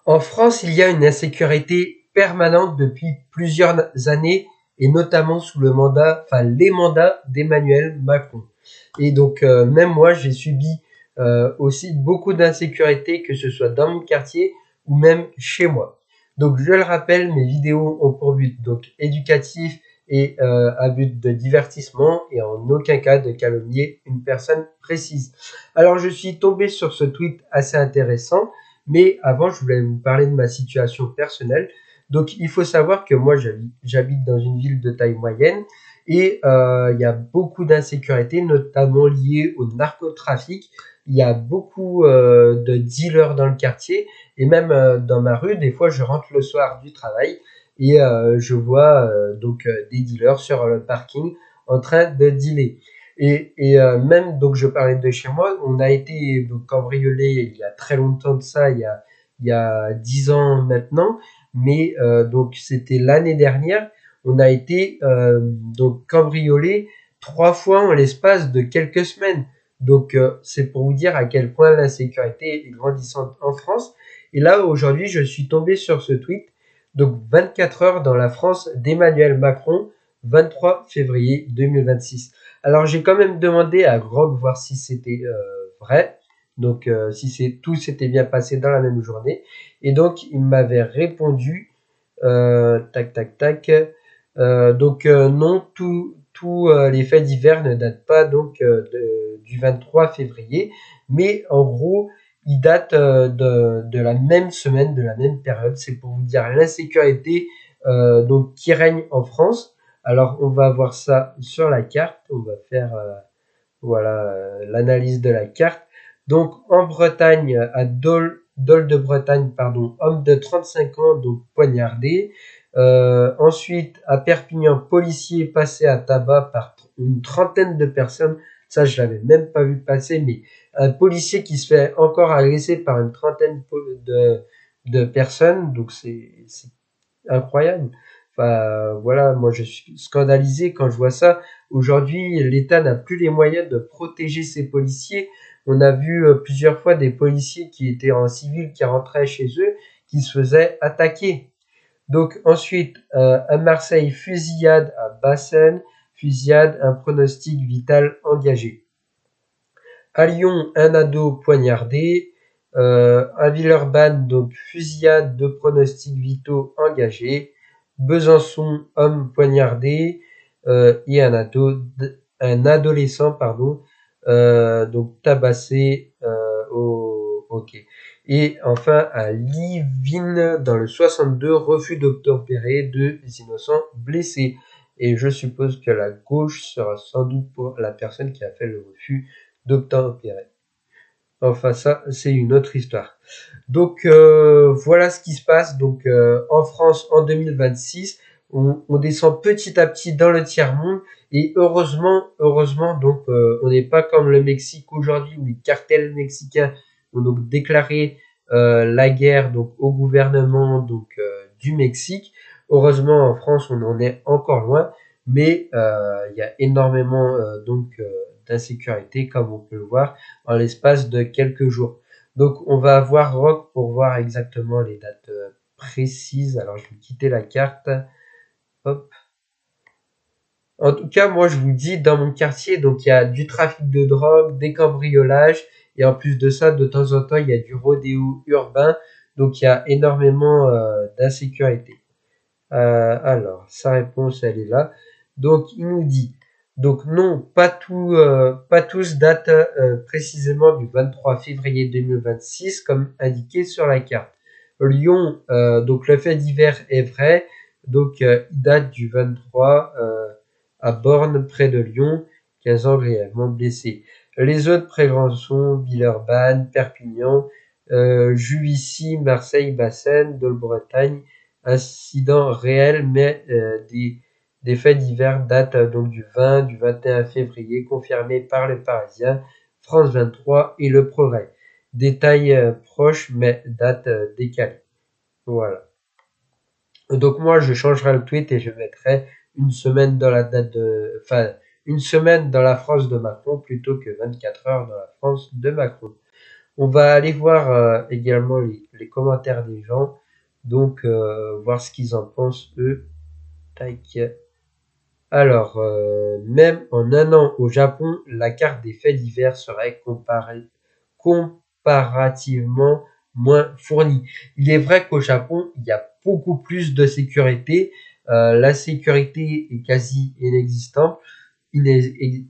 En France, il y a une insécurité permanente depuis plusieurs années et notamment sous les mandats d'Emmanuel Macron. Et donc, même moi, j'ai subi aussi beaucoup d'insécurité, que ce soit dans mon quartier ou même chez moi. Donc, je le rappelle, mes vidéos ont pour but donc éducatif et à but de divertissement et en aucun cas de calomnier une personne précise. Alors, je suis tombé sur ce tweet assez intéressant, mais avant, je voulais vous parler de ma situation personnelle. Donc, il faut savoir que moi, j'habite dans une ville de taille moyenne et il y a beaucoup d'insécurité, notamment liées au narcotrafic. Il y a beaucoup de dealers dans le quartier et même dans ma rue, des fois, je rentre le soir du travail et je vois des dealers sur le parking en train de dealer. Et même, donc je parlais de chez moi, on a été donc cambriolé il y a très longtemps de ça, il y a 10 ans maintenant, mais donc c'était l'année dernière, on a été donc cambriolé 3 fois en l'espace de quelques semaines. Donc c'est pour vous dire à quel point l'insécurité est grandissante en France. Et là aujourd'hui je suis tombé sur ce tweet, donc 24 heures dans la France d'Emmanuel Macron, 23 février 2026. Alors j'ai quand même demandé à Grog voir si c'était vrai, donc si tout s'était bien passé dans la même journée. Et donc il m'avait répondu, tac tac tac, non, tous les faits divers ne datent pas donc du 23 février, mais en gros ils datent de la même semaine, de la même période. C'est pour vous dire l'insécurité donc qui règne en France. Alors, on va voir ça sur la carte. On va faire l'analyse de la carte. Donc, en Bretagne, à Dol de Bretagne, pardon, homme de 35 ans, donc poignardé. Ensuite, à Perpignan, policier passé à tabac par une trentaine de personnes. Ça, je l'avais même pas vu passer, mais un policier qui se fait encore agresser par une trentaine de personnes. Donc, c'est incroyable. Enfin, voilà, moi je suis scandalisé quand je vois ça. Aujourd'hui, l'État n'a plus les moyens de protéger ses policiers. On a vu plusieurs fois des policiers qui étaient en civil, qui rentraient chez eux, qui se faisaient attaquer. Donc ensuite, à Marseille, fusillade à Bassène, fusillade, un pronostic vital engagé. À Lyon, un ado poignardé. À Villeurbanne, donc fusillade, de pronostics vitaux engagés. Besançon, homme poignardé. Et un adolescent, pardon, donc tabassé au ok. Et enfin, à Livine, dans le 62, refus d'obtempérer, 2 innocents blessés. Et je suppose que la gauche sera sans doute pour la personne qui a fait le refus d'obtempérer. Enfin, ça, c'est une autre histoire. Donc, voilà ce qui se passe. Donc, en France, en 2026, on descend petit à petit dans le tiers-monde. Et heureusement, donc, on n'est pas comme le Mexique aujourd'hui, où les cartels mexicains ont donc déclaré la guerre donc au gouvernement donc du Mexique. Heureusement, en France, on en est encore loin, mais il y a énormément d'insécurité, comme on peut le voir, en l'espace de quelques jours. Donc, on va avoir Rock pour voir exactement les dates précises. Alors, je vais quitter la carte. Hop. En tout cas, moi, je vous dis, dans mon quartier, donc il y a du trafic de drogue, des cambriolages, et en plus de ça, de temps en temps, il y a du rodéo urbain. Donc, il y a énormément d'insécurité. Alors, sa réponse, elle est là. Donc, il nous dit, donc non, pas tous datent précisément du 23 février 2026 comme indiqué sur la carte. Lyon, donc le fait divers est vrai, donc il date du 23 à Borne, près de Lyon, 15 ans grièvement blessés. Les autres préventions, Villeurbanne, Perpignan, Juvisy, Marseille, Bassène, Dole-Bretagne, incidents réels, mais des faits divers datent donc du 20, du 21 février, confirmés par les Parisiens, France 23 et Le Progrès. Détails proches, mais dates décalées. Voilà. Donc moi, je changerai le tweet et je mettrai une semaine dans la date de, enfin, une semaine dans la France de Macron plutôt que 24 heures dans la France de Macron. On va aller voir également les commentaires des gens, donc voir ce qu'ils en pensent eux. Tac. Alors, même en un an au Japon, la carte des faits divers serait comparativement moins fournie. Il est vrai qu'au Japon, il y a beaucoup plus de sécurité. La sécurité est quasi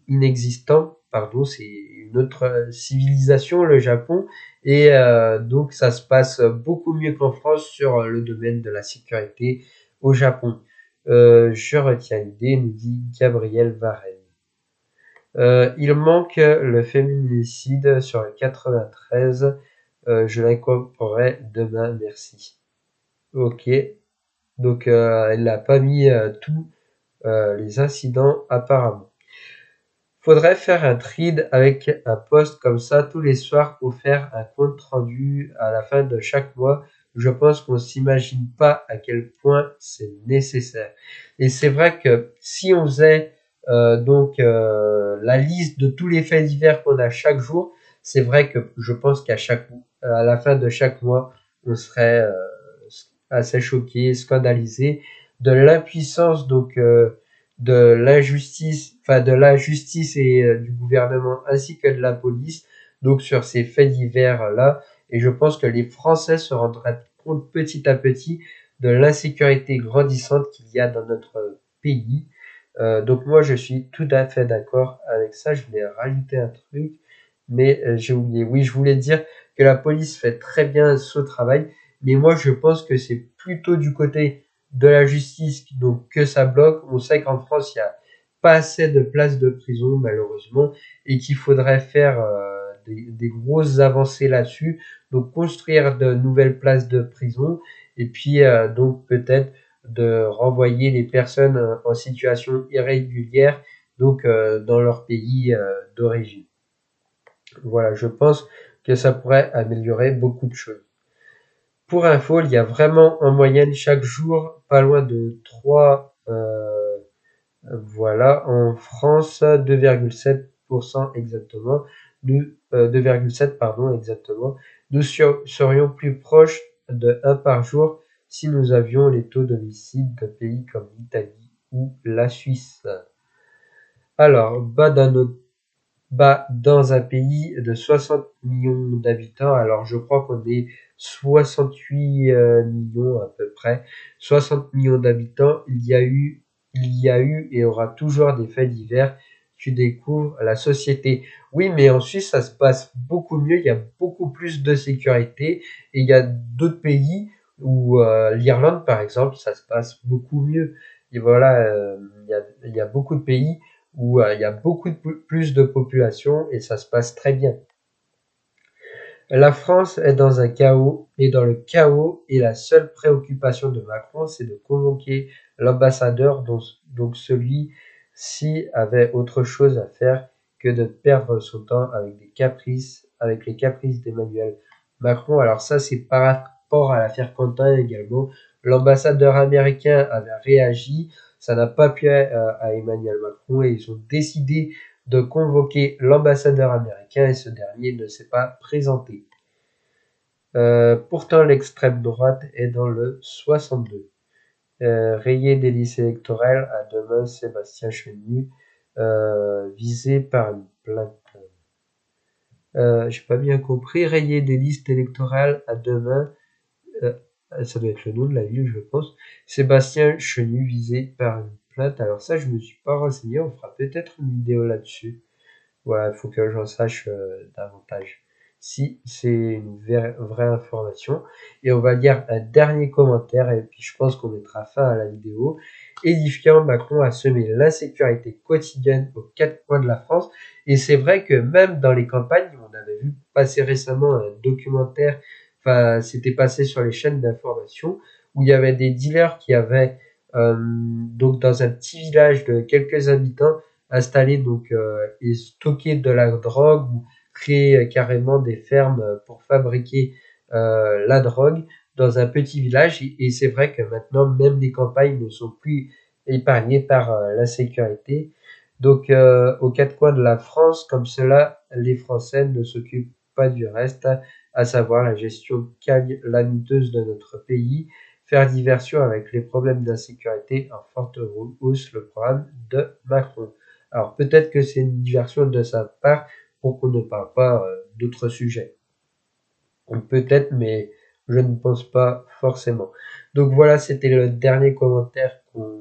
inexistant, pardon, c'est une autre civilisation, le Japon, et donc ça se passe beaucoup mieux qu'en France sur le domaine de la sécurité au Japon. Je retiens l'idée, nous dit Gabriel Varenne. Il manque le féminicide sur le 93. Je l'incorporerai demain, merci. Ok. Donc elle n'a pas mis tous les incidents apparemment. Faudrait faire un thread avec un post comme ça tous les soirs ou faire un compte rendu à la fin de chaque mois. Je pense qu'on s'imagine pas à quel point c'est nécessaire. Et c'est vrai que si on faisait la liste de tous les faits divers qu'on a chaque jour, c'est vrai que je pense à la fin de chaque mois, on serait assez choqué, scandalisé de l'impuissance de l'injustice, enfin de la justice et du gouvernement ainsi que de la police, donc sur ces faits divers là. Et je pense que les Français se rendraient compte petit à petit de l'insécurité grandissante qu'il y a dans notre pays. Donc moi je suis tout à fait d'accord avec ça. Je voulais rajouter un truc, mais j'ai oublié. Oui, je voulais dire que la police fait très bien ce travail, mais moi je pense que c'est plutôt du côté de la justice donc que ça bloque. On sait qu'en France il y a pas assez de places de prison malheureusement et qu'il faudrait faire des grosses avancées là-dessus, donc construire de nouvelles places de prison et puis donc peut-être de renvoyer les personnes en situation irrégulière donc dans leur pays d'origine. Voilà, je pense que ça pourrait améliorer beaucoup de choses. Pour info, il y a vraiment en moyenne chaque jour pas loin de 3 voilà, en France 2,7% exactement. Nous 2,7 pardon exactement. Nous serions plus proches de 1 par jour si nous avions les taux d'homicide de pays comme l'Italie ou la Suisse. Alors, dans un pays de 60 millions d'habitants, alors je crois qu'on est 68 millions à peu près, 60 millions d'habitants, il y a eu et aura toujours des faits divers. Tu découvres la société. Oui, mais en Suisse, ça se passe beaucoup mieux, il y a beaucoup plus de sécurité et il y a d'autres pays où l'Irlande, par exemple, ça se passe beaucoup mieux. Et voilà, il y a beaucoup de pays où il y a beaucoup plus de population et ça se passe très bien. La France est dans un chaos et dans le chaos et la seule préoccupation de Macron c'est de convoquer l'ambassadeur donc celui-ci avait autre chose à faire que de perdre son temps avec les caprices d'Emmanuel Macron. Alors ça c'est par rapport à l'affaire Quentin également. L'ambassadeur américain avait réagi, ça n'a pas plu à Emmanuel Macron et ils ont décidé de convoquer l'ambassadeur américain et ce dernier ne s'est pas présenté. Pourtant, l'extrême droite est dans le 62. Rayé des listes électorales, à demain Sébastien Chenu, visé par une plainte. J'ai pas bien compris. Rayé des listes électorales, à demain, euh, ça doit être le nom de la ville, je pense. Sébastien Chenu, visé par une plainte. Alors ça, je me suis pas renseigné. On fera peut-être une vidéo là-dessus. Voilà, il faut que j'en sache davantage si c'est une vraie information. Et on va lire un dernier commentaire et puis je pense qu'on mettra fin à la vidéo. Édifiant, Macron a semé l'insécurité quotidienne aux quatre coins de la France. Et c'est vrai que même dans les campagnes, on avait vu passer récemment un documentaire, enfin c'était passé sur les chaînes d'information, où il y avait des dealers qui avaient, donc dans un petit village de quelques habitants, installer donc et stocker de la drogue ou créer carrément des fermes pour fabriquer la drogue dans un petit village et c'est vrai que maintenant même les campagnes ne sont plus épargnées par l'insécurité donc aux quatre coins de la France comme cela les Français ne s'occupent pas du reste, à savoir la gestion calamiteuse de notre pays, faire diversion avec les problèmes d'insécurité en forte hausse, le programme de Macron. Alors peut-être que c'est une diversion de sa part pour qu'on ne parle pas d'autres sujets. Peut-être, mais je ne pense pas forcément. Donc voilà, c'était le dernier commentaire qu'on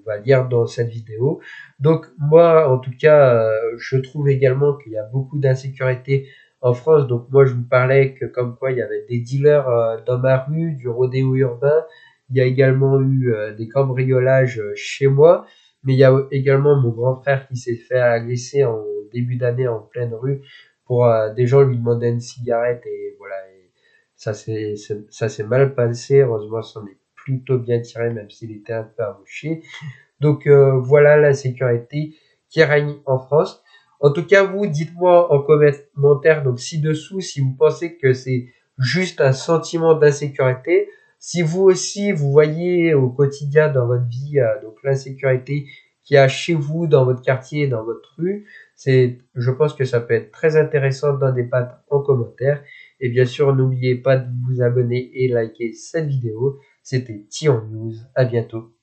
va lire dans cette vidéo. Donc moi, en tout cas, je trouve également qu'il y a beaucoup d'insécurité en France. Donc moi, je vous parlais que comme quoi il y avait des dealers dans ma rue, du rodéo urbain. Il y a également eu des cambriolages chez moi. Mais il y a également mon grand frère qui s'est fait agresser en début d'année en pleine rue pour des gens lui demandaient une cigarette et voilà. Et ça s'est mal passé. Heureusement, ça s'en est plutôt bien tiré, même s'il était un peu amoché. Donc voilà la sécurité qui règne en France. En tout cas, vous, dites-moi en commentaire, donc ci-dessous, si vous pensez que c'est juste un sentiment d'insécurité. Si vous aussi, vous voyez au quotidien dans votre vie, donc l'insécurité qu'il y a chez vous, dans votre quartier, dans votre rue, je pense que ça peut être très intéressant d'en débattre en commentaire. Et bien sûr, n'oubliez pas de vous abonner et liker cette vidéo. C'était Tion News. À bientôt.